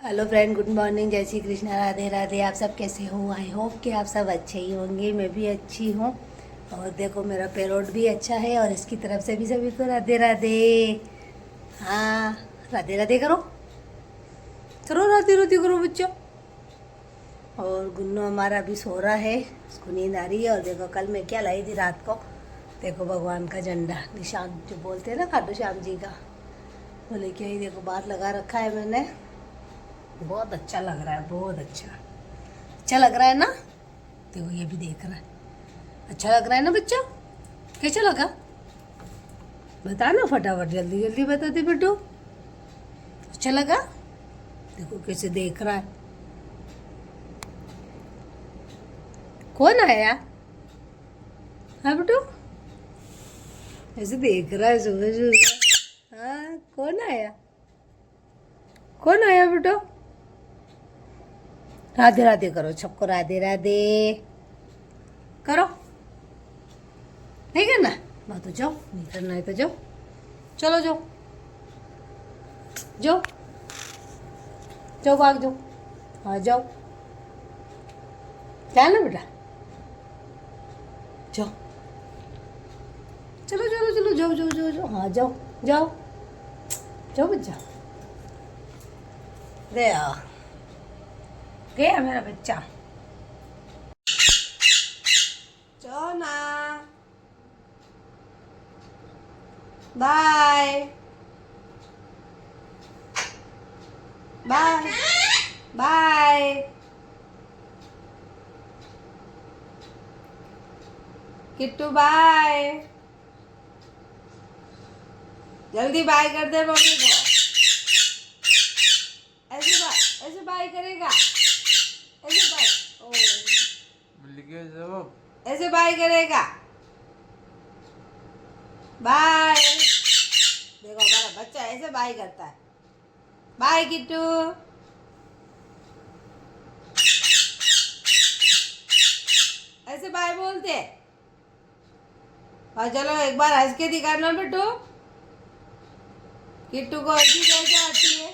Hello friend, good morning, जय श्री कृष्ण, राधे राधे। आप सब कैसे हो? आई होप कि आप सब अच्छे ही होंगे। मैं भी अच्छी हूँ। और देखो, मेरा पेरोट भी अच्छा है और इसकी तरफ से भी सभी को राधे राधे। हाँ, राधे राधे करो, चलो राधे राधे करो बच्चा। और गुन्नू हमारा अभी सो रहा है, उसको नींद आ रही है। और देखो, कल मैं क्या लाई थी रात को, देखो भगवान का झंडा, निशान जो बोलते हैं ना, खाटू श्याम जी का, वो लेके आई। देखो, बाहर लगा रखा है मैंने, बहुत अच्छा लग रहा है, बहुत अच्छा अच्छा लग रहा है ना। देखो, ये भी देख रहा है, अच्छा लग रहा है ना बच्चा? कैसा लगा बता ना, फटाफट जल्दी जल्दी बता दे बेटू। अच्छा लगा? देखो कैसे देख रहा है। कौन आया? हाँ बेटू, ऐसे देख रहा है सुबह सुबह। हाँ, कौन आया? कौन आया बेटू? राधे राधे करो, सबको राधे राधे करो। नहीं करना बात तो जाओ, नहीं करना है तो जाओ, चलो जाओ जाओ जाओ, भाग जाओ। हाँ जाओ, जाना बेटा, जाओ, चलो चलो चलो, जाओ जाओ जाओ जाओ। हाँ जाओ जाओ जाओ बच्चा। गया गया मेरा बच्चा। जाओ ना, bye bye bye. Kittu bye, जल्दी बाय कर दे मम्मी को। ऐसे बाय करेगा, ऐसे बाय। ओ, ऐसे बाय करेगा, बाय। देखो, हमारा बच्चा ऐसे बाय करता है। बाय किट्टू। ऐसे बाय बोलते हैं। और चलो एक बार हंस के दिखाना बेटू। किट्टू को हंसी कैसे आती है?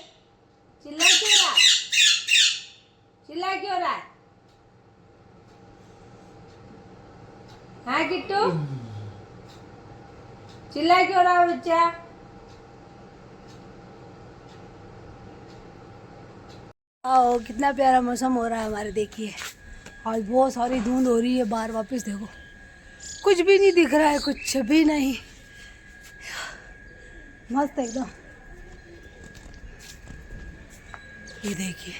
चिल्ला क्यों रहा है? चिल्ला क्यों रहा है? हाँ किट्टू, चिल्ला क्यों रहा है बच्चा? आओ, कितना प्यारा मौसम हो रहा है हमारे। देखिए, आज बहुत सारी धुंध हो रही है बाहर। वापस देखो, कुछ भी नहीं दिख रहा है, कुछ भी नहीं। मस्त एकदम। ये देखिए,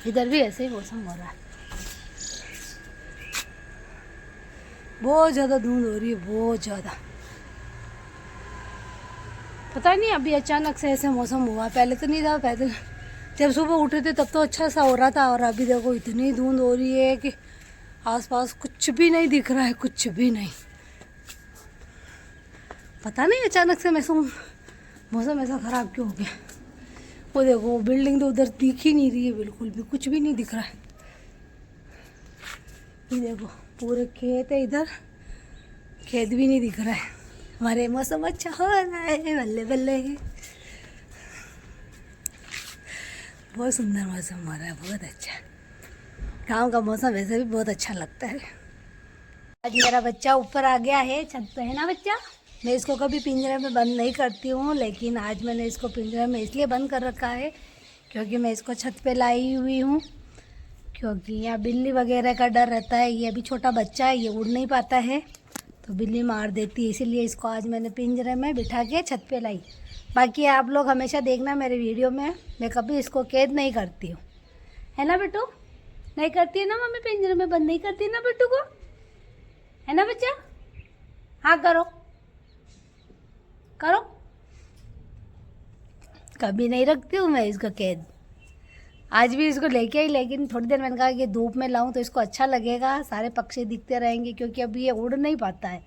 इधर भी ऐसे ही मौसम हो रहा है। बहुत ज़्यादा धुंध हो रही है, बहुत ज़्यादा। पता नहीं अभी अचानक से ऐसे मौसम हुआ, पहले तो नहीं था। पहले जब सुबह उठे थे तब तो अच्छा सा हो रहा था, और अभी देखो इतनी धुंध हो रही है कि आसपास कुछ भी नहीं दिख रहा है, कुछ भी नहीं। पता नहीं अचानक से मौसम ऐसा ख़राब क्यों हो गया। वो देखो, बिल्डिंग तो उधर दिख ही नहीं रही है, बिल्कुल भी कुछ भी नहीं दिख रहा है। ये देखो, पूरे खेत है इधर, खेत भी नहीं दिख रहा है। हमारे मौसम अच्छा हो रहा है, बल्ले बल्ले। बहुत सुंदर मौसम हो रहा है, बहुत अच्छा। गांव का मौसम वैसे भी बहुत अच्छा लगता है। आज मेरा बच्चा ऊपर आ गया है, छत पे है ना बच्चा। मैं इसको कभी पिंजरे में बंद नहीं करती हूँ, लेकिन आज मैंने इसको पिंजरे में इसलिए बंद कर रखा है क्योंकि मैं इसको छत पे लाई हुई हूँ। क्योंकि यहाँ बिल्ली वगैरह का डर रहता है। ये अभी छोटा बच्चा है, ये उड़ नहीं पाता है, तो बिल्ली मार देती है। इसीलिए इसको आज मैंने पिंजरे में बिठा के छत पे लाई। बाकी आप लोग हमेशा देखना मेरे वीडियो में, मैं कभी इसको कैद नहीं करती हूँ, है ना बेटू? नहीं करती है ना मम्मी, पिंजरे में बंद नहीं करती है ना बेटू को, है ना बच्चा? हाँ करो करो। कभी नहीं रखती हूँ मैं इसको कैद। आज भी इसको लेके आई, लेकिन थोड़ी देर मैंने कहा कि धूप में लाऊं तो इसको अच्छा लगेगा, सारे पक्षी दिखते रहेंगे, क्योंकि अभी ये उड़ नहीं पाता है।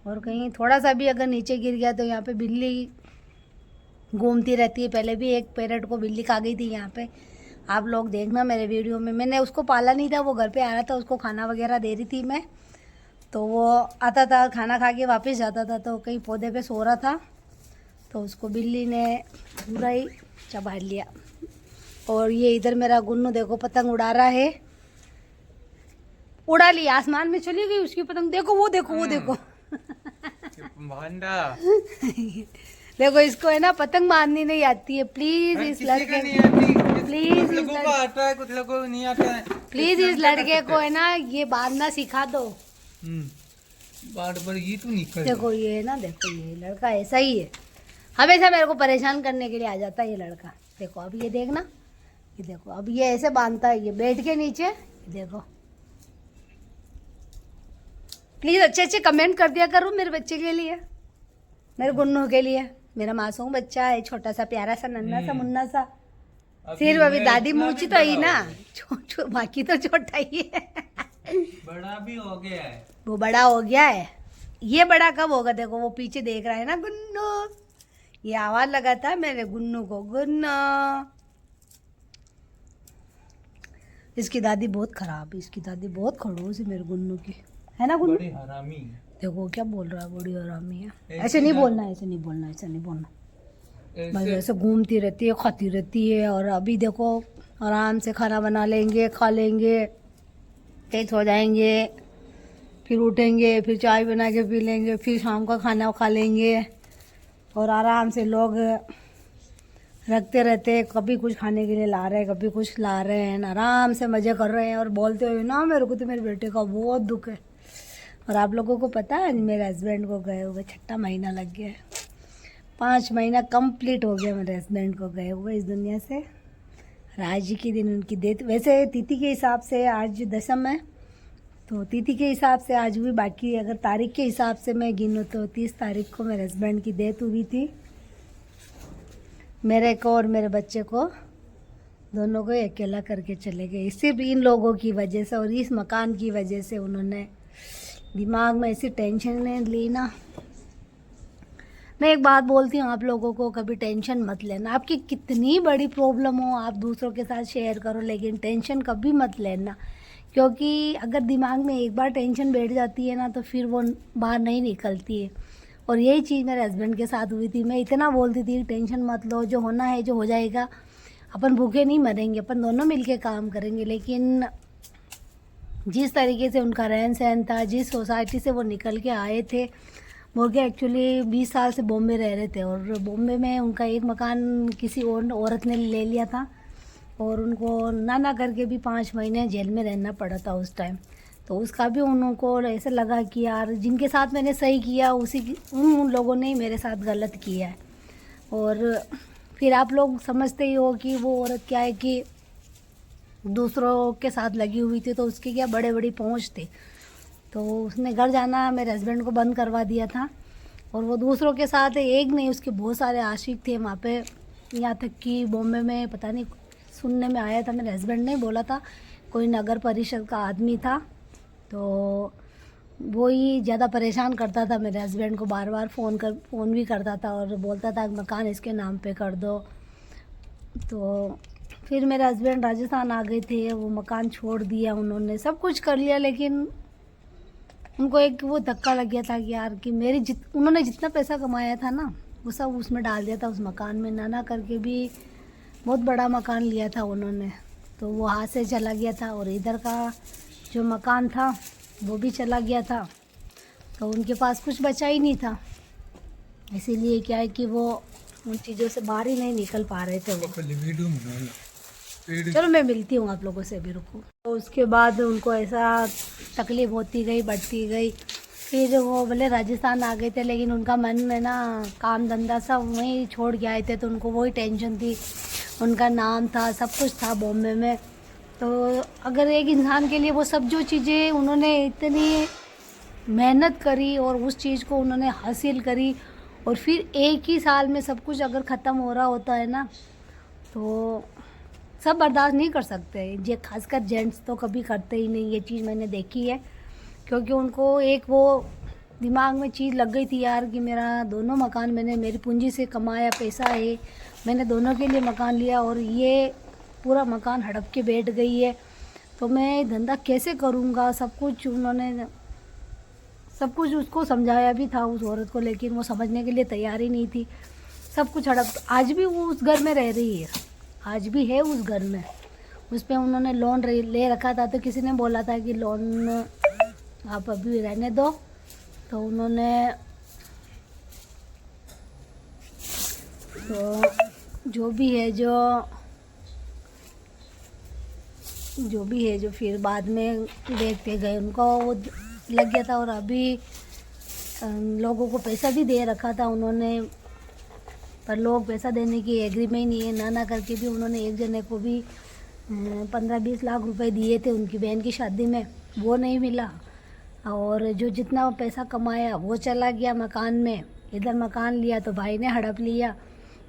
और कहीं थोड़ा सा भी अगर नीचे गिर गया तो यहाँ पे बिल्ली घूमती रहती है। पहले भी एक पैरट को बिल्ली खा गई थी यहाँ पे, आप लोग देखना मेरे वीडियो में। मैंने उसको पाला नहीं था, वो घर पे आ रहा था, उसको खाना वगैरह दे रही थी मैं, तो वो आता था खाना खा के वापस जाता था, तो कहीं पौधे पे सो रहा था, तो उसको बिल्ली ने पूरा ही चबा लिया। और ये इधर मेरा गुन्नू देखो पतंग उड़ा रहा है, उड़ा ली, आसमान में चली गई उसकी पतंग। देखो वो देखो वो देखो देखो इसको है ना पतंग मारनी नहीं आती है। प्लीज इस लड़के प्लीज कुछ लोगों को नहीं आता है। प्लीज इस लड़के को है ना ये बांधना सिखा दो। बार बार ये तो नहीं कर। देखो ये है ना, देखो ये लड़का ऐसा ही है, हमेशा मेरे को परेशान करने के लिए आ जाता है ये लड़का। देखो अब ये देखना, ये देखो अब ये ऐसे बांधता है, ये बेड के नीचे। देखो प्लीज अच्छे अच्छे कमेंट कर दिया करो मेरे बच्चे के लिए, मेरे गुन्नू के लिए। मेरा मासूम बच्चा है, छोटा सा प्यारा सा नन्हा सा मुन्ना सा। सिर्फ अभी दादी मूची तो ही ना, बाकी तो छोटा ही है। बड़ा भी हो गया है, वो बड़ा हो गया है। ये बड़ा कब होगा? देखो वो पीछे देख रहा है ना गुन्नू, ये आवाज लगाता है मेरे गुन्नू को, गुन्नू। इसकी दादी बहुत खराब है, इसकी दादी बहुत खड़ूस है मेरे गुन्नू की, है ना गुन्नू? बड़ी हरामी। देखो क्या बोल रहा है, बड़ी हरामी है। ऐसे नहीं बोलना, ऐसे नहीं बोलना, ऐसे नहीं बोलना। बस ऐसे घूमती रहती है, खाती रहती है। और अभी देखो आराम से खाना बना लेंगे, खा लेंगे, फिर सो जाएंगे, फिर उठेंगे, फिर चाय बना के पी लेंगे, फिर शाम का खाना खा लेंगे। और आराम से लोग रखते रहते हैं, कभी कुछ खाने के लिए ला रहे हैं, कभी कुछ ला रहे हैं, आराम से मज़े कर रहे हैं। और बोलते हुए ना मेरे को तो मेरे बेटे का बहुत दुख है। और आप लोगों को पता है मेरे हस्बैंड को गए हुए 6ठा महीना लग गया है, 5 महीना कंप्लीट हो गया मेरे हस्बैंड को गए हुए इस दुनिया से। और आज के दिन उनकी डेथ, वैसे तिथि के हिसाब से आज दशम है, तो तिथि के हिसाब से आज हुई, बाकी अगर तारीख के हिसाब से मैं गिनूँ तो 30 तारीख को मेरे हस्बैंड की डेथ हुई थी। मेरे को और मेरे बच्चे को दोनों को अकेला करके चले गए, सिर्फ इन लोगों की वजह से और इस मकान की वजह से। उन्होंने दिमाग में ऐसी टेंशन ली ना। मैं एक बात बोलती हूँ आप लोगों को, कभी टेंशन मत लेना। आपकी कितनी बड़ी प्रॉब्लम हो आप दूसरों के साथ शेयर करो, लेकिन टेंशन कभी मत लेना, क्योंकि अगर दिमाग में एक बार टेंशन बैठ जाती है ना तो फिर वो बाहर नहीं निकलती है। और यही चीज़ मेरे हस्बैंड के साथ हुई थी। मैं इतना बोलती थी टेंशन मत लो, जो होना है जो हो जाएगा, अपन भूखे नहीं मरेंगे, अपन दोनों मिलके काम करेंगे। लेकिन जिस तरीके से उनका रहन सहन था, जिस सोसाइटी से वो निकल के आए थे, मुर्गे एक्चुअली 20 साल से बॉम्बे रह रहे थे। और बॉम्बे में उनका एक मकान किसी और औरत ने ले लिया था और उनको ना करके भी 5 महीने जेल में रहना पड़ा था उस टाइम। तो उसका भी उनको ऐसा लगा कि यार जिनके साथ मैंने सही किया उन लोगों ने ही मेरे साथ गलत किया है। और फिर आप लोग समझते ही हो कि वो औरत क्या है कि दूसरों के साथ लगी हुई थी, तो उसकी क्या बड़ी पहुंच थी। तो उसने घर जाना मेरे हस्बैंड को बंद करवा दिया था। और वो दूसरों के साथ एक नहीं उसके बहुत सारे आशिक थे वहाँ पे। यहाँ तक कि बॉम्बे में पता नहीं सुनने में आया था, मेरे हस्बैंड ने बोला था, कोई नगर परिषद का आदमी था, तो वो ही ज़्यादा परेशान करता था मेरे हस्बैंड को, बार बार फ़ोन भी करता था और बोलता था मकान इसके नाम पे कर दो। तो फिर मेरे हस्बैंड राजस्थान आ गए थे, वो मकान छोड़ दिया उन्होंने, सब कुछ कर लिया, लेकिन उनको एक वो धक्का लग गया था कि यार कि उन्होंने जितना पैसा कमाया था ना वो सब उसमें डाल दिया था उस मकान में। ना करके भी बहुत बड़ा मकान लिया था उन्होंने, तो वो हाथ से चला गया था। और इधर का जो मकान था वो भी चला गया था, तो उनके पास कुछ बचा ही नहीं था। इसीलिए क्या है कि वो उन चीज़ों से बाहर ही नहीं निकल पा रहे थे वो। चलो मैं मिलती हूँ आप लोगों से, अभी रुको। तो उसके बाद उनको ऐसा तकलीफ़ होती गई, बढ़ती गई। फिर वो भले राजस्थान आ गए थे, लेकिन उनका मन है ना काम धंधा सब वहीं छोड़ के आए थे, तो उनको वही टेंशन थी। उनका नाम था, सब कुछ था बॉम्बे में। तो अगर एक इंसान के लिए वो सब जो चीज़ें उन्होंने इतनी मेहनत करी और उस चीज़ को उन्होंने हासिल करी, और फिर एक ही साल में सब कुछ अगर ख़त्म हो रहा होता है ना, तो सब बर्दाश्त नहीं कर सकते। ये खासकर जेंट्स तो कभी करते ही नहीं, ये चीज़ मैंने देखी है। क्योंकि उनको एक वो दिमाग में चीज़ लग गई थी यार कि मेरा दोनों मकान मैंने मेरी पूंजी से कमाया पैसा है, मैंने दोनों के लिए मकान लिया, और ये पूरा मकान हड़प के बैठ गई है, तो मैं धंधा कैसे करूँगा। सब कुछ उन्होंने सब कुछ उसको समझाया भी था उस औरत को, लेकिन वो समझने के लिए तैयार ही नहीं थी। सब कुछ हड़प। आज भी वो उस घर में रह रही है, आज भी है उस घर में। उस पर उन्होंने लोन ले रखा था, तो किसी ने बोला था कि लोन आप अभी रहने दो, तो उन्होंने तो जो भी है जो फिर बाद में देख पे गए, उनको वो लग गया था। और अभी लोगों को पैसा भी दे रखा था उन्होंने, पर लोग पैसा देने की एग्री में ही नहीं है। ना करके भी उन्होंने एक जने को भी 15-20 लाख रुपए दिए थे उनकी बहन की शादी में, वो नहीं मिला। और जो जितना पैसा कमाया वो चला गया मकान में, इधर मकान लिया तो भाई ने हड़प लिया।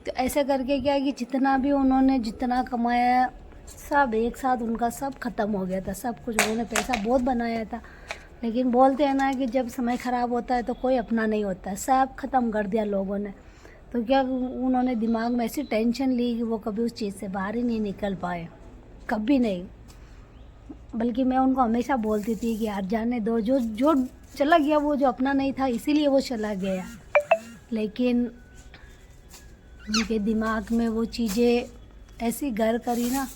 तो ऐसे करके क्या कि जितना कमाया सब एक साथ उनका सब ख़त्म हो गया था, सब कुछ। उन्होंने पैसा बहुत बनाया था, लेकिन बोलते हैं ना कि जब समय ख़राब होता है तो कोई अपना नहीं होता है, सब ख़त्म कर दिया लोगों ने। तो क्या उन्होंने दिमाग में ऐसी टेंशन ली कि वो कभी उस चीज़ से बाहर ही नहीं निकल पाए, कभी नहीं। बल्कि मैं उनको हमेशा बोलती थी कि यार जाने दो, जो चला गया वो जो अपना नहीं था, इसीलिए वो चला गया। लेकिन उनके दिमाग में वो चीज़ें ऐसी घर करी ना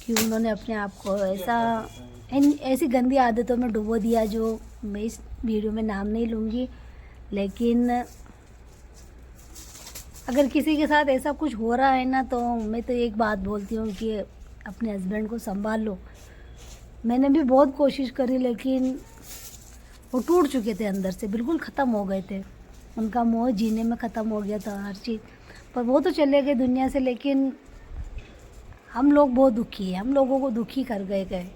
कि उन्होंने अपने आप को ऐसी गंदी आदतों में डुबो दिया, जो मैं इस वीडियो में नाम नहीं लूँगी। लेकिन अगर किसी के साथ ऐसा कुछ हो रहा है ना, तो मैं तो एक बात बोलती हूँ कि अपने हस्बैंड को संभाल लो। मैंने भी बहुत कोशिश करी, लेकिन वो टूट चुके थे अंदर से, बिल्कुल ख़त्म हो गए थे। उनका मोह जीने में ख़त्म हो गया था हर चीज़। पर वो तो चले गए दुनिया से, लेकिन हम लोग बहुत दुखी हैं, हम लोगों को दुखी कर गए।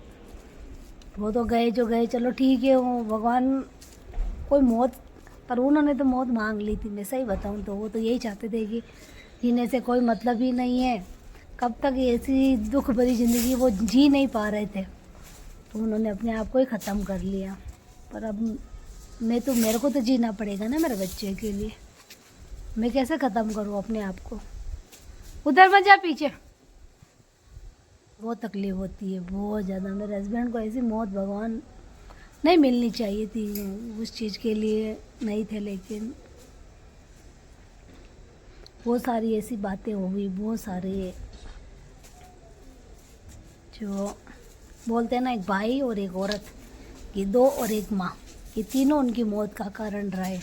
वो तो गए जो गए, चलो ठीक है, वो भगवान कोई मौत, पर उन्होंने तो मौत मांग ली थी। मैं सही बताऊं तो वो तो यही चाहते थे कि जीने से कोई मतलब ही नहीं है। कब तक ऐसी दुख भरी ज़िंदगी वो जी नहीं पा रहे थे, तो उन्होंने अपने आप को ही ख़त्म कर लिया। पर अब मेरे को तो जीना पड़ेगा ना मेरे बच्चे के लिए। मैं कैसे ख़त्म करूँ अपने आप को? उधर मत जा, पीछे। बहुत तकलीफ़ होती है, बहुत ज़्यादा। मेरे हस्बैंड को ऐसी मौत भगवान नहीं मिलनी चाहिए थी, उस चीज़ के लिए नहीं थे। लेकिन बहुत सारी ऐसी बातें हो गई, बहुत सारे जो बोलते हैं ना, एक भाई और एक औरत, ये दो, और एक माँ, ये तीनों उनकी मौत का कारण रहे।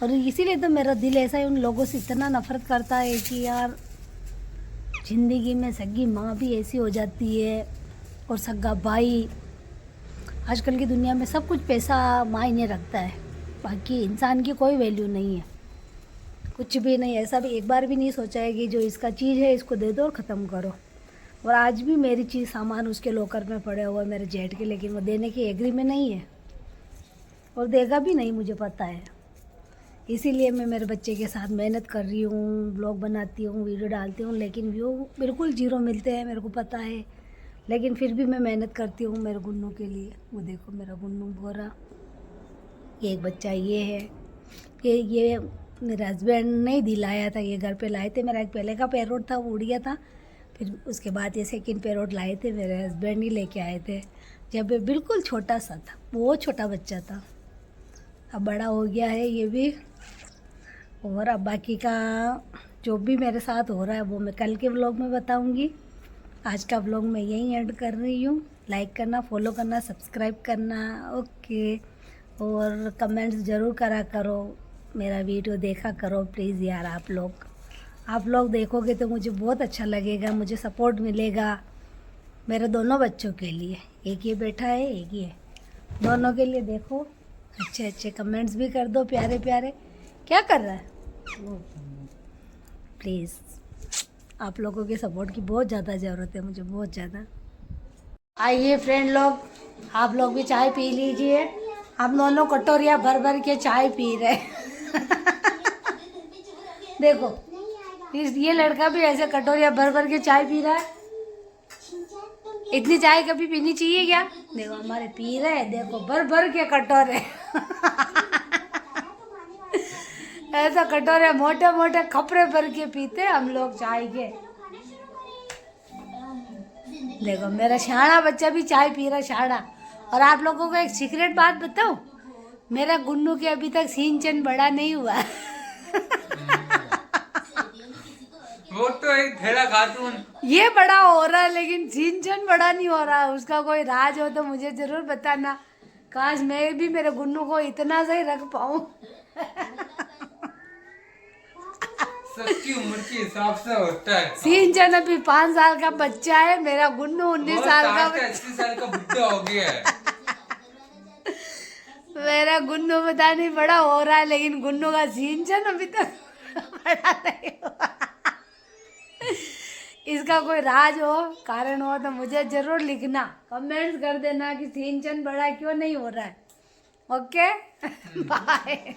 और इसीलिए तो मेरा दिल ऐसा ही उन लोगों से इतना नफरत करता है कि यार ज़िंदगी में सगी माँ भी ऐसी हो जाती है, और सगा भाई। आजकल की दुनिया में सब कुछ पैसा मायने रखता है, बाकी इंसान की कोई वैल्यू नहीं है, कुछ भी नहीं। ऐसा भी एक बार भी नहीं सोचा है कि जो इसका चीज़ है इसको दे दो और ख़त्म करो। और आज भी मेरी चीज़ सामान उसके लॉकर में पड़े हुए मेरे जेठ के, लेकिन वो देने की एग्री में नहीं है, और देगा भी नहीं, मुझे पता है। इसीलिए मैं मेरे बच्चे के साथ मेहनत कर रही हूँ, ब्लॉग बनाती हूँ, वीडियो डालती हूँ, लेकिन व्यू बिल्कुल जीरो मिलते हैं, मेरे को पता है। लेकिन फिर भी मैं मेहनत करती हूँ मेरे गुन्नू के लिए। वो देखो मेरा गुन्नू गोरा, ये एक बच्चा ये है, ये मेरे हस्बैंड नहीं दिलाया था, ये घर पे लाए थे। मेरा एक पहले का पैरोट था, वो उड़ गया था, फिर उसके बाद ये सेकंड पैरोट लाए थे, मेरे हस्बैंड ही लेके आए थे, जब ये बिल्कुल छोटा सा था, बहुत छोटा बच्चा था। अब बड़ा हो गया है ये भी। और अब बाकी का जो भी मेरे साथ हो रहा है वो मैं कल के व्लॉग में बताऊंगी। आज का व्लॉग मैं यहीं एंड कर रही हूँ। लाइक करना, फॉलो करना, सब्सक्राइब करना, ओके। और कमेंट्स ज़रूर करा करो, मेरा वीडियो देखा करो प्लीज़ यार। आप लोग देखोगे तो मुझे बहुत अच्छा लगेगा, मुझे सपोर्ट मिलेगा मेरे दोनों बच्चों के लिए। एक ये बैठा है, एक ये, दोनों के लिए देखो। अच्छे कमेंट्स भी कर दो, प्यारे प्यारे। क्या कर रहा है? प्लीज़ आप लोगों के सपोर्ट की बहुत ज़्यादा ज़रूरत है मुझे, बहुत ज़्यादा। आइए फ्रेंड लोग, आप लोग भी चाय पी लीजिए। हम दोनों कटोरिया भर भर के चाय पी रहे देखो ये लड़का भी ऐसे कटोरिया भर भर के चाय पी रहा है। इतनी चाय कभी पीनी चाहिए क्या? देखो हमारे पी रहे हैं, देखो भर भर के कटोरे ऐसा कटोरे मोटे मोटे खपरे भर के पीते हम लोग चाय के। देखो मेरा शाना बच्चा भी चाय पी रहा, शाना। और आप लोगों को एक सीक्रेट बात बताऊं, मेरा गुन्नू के अभी तक सीन चैन बड़ा नहीं हुआ वो तो एक थैला खातून। ये बड़ा हो रहा है लेकिन सिंचन बड़ा नहीं हो रहा। उसका कोई राज हो तो मुझे जरूर बताना। काश मैं भी मेरे गुन्नू को इतना सही रख पाऊं। सबकी उम्र के हिसाब से होता है। सिंचन अभी 5 साल का बच्चा है, मेरा गुन्नू 19 साल का 80 साल का बुढ़ा हो गया है। मेरा गुन्नू पता नहीं बड़ा हो रहा है लेकिन गुन्नू का सिंचन अभी तक बड़ा नहीं हुआ। इसका कोई राज हो, कारण हो तो मुझे जरूर लिखना, कमेंट्स कर देना कि सिंचन बड़ा क्यों नहीं हो रहा है। Okay bye.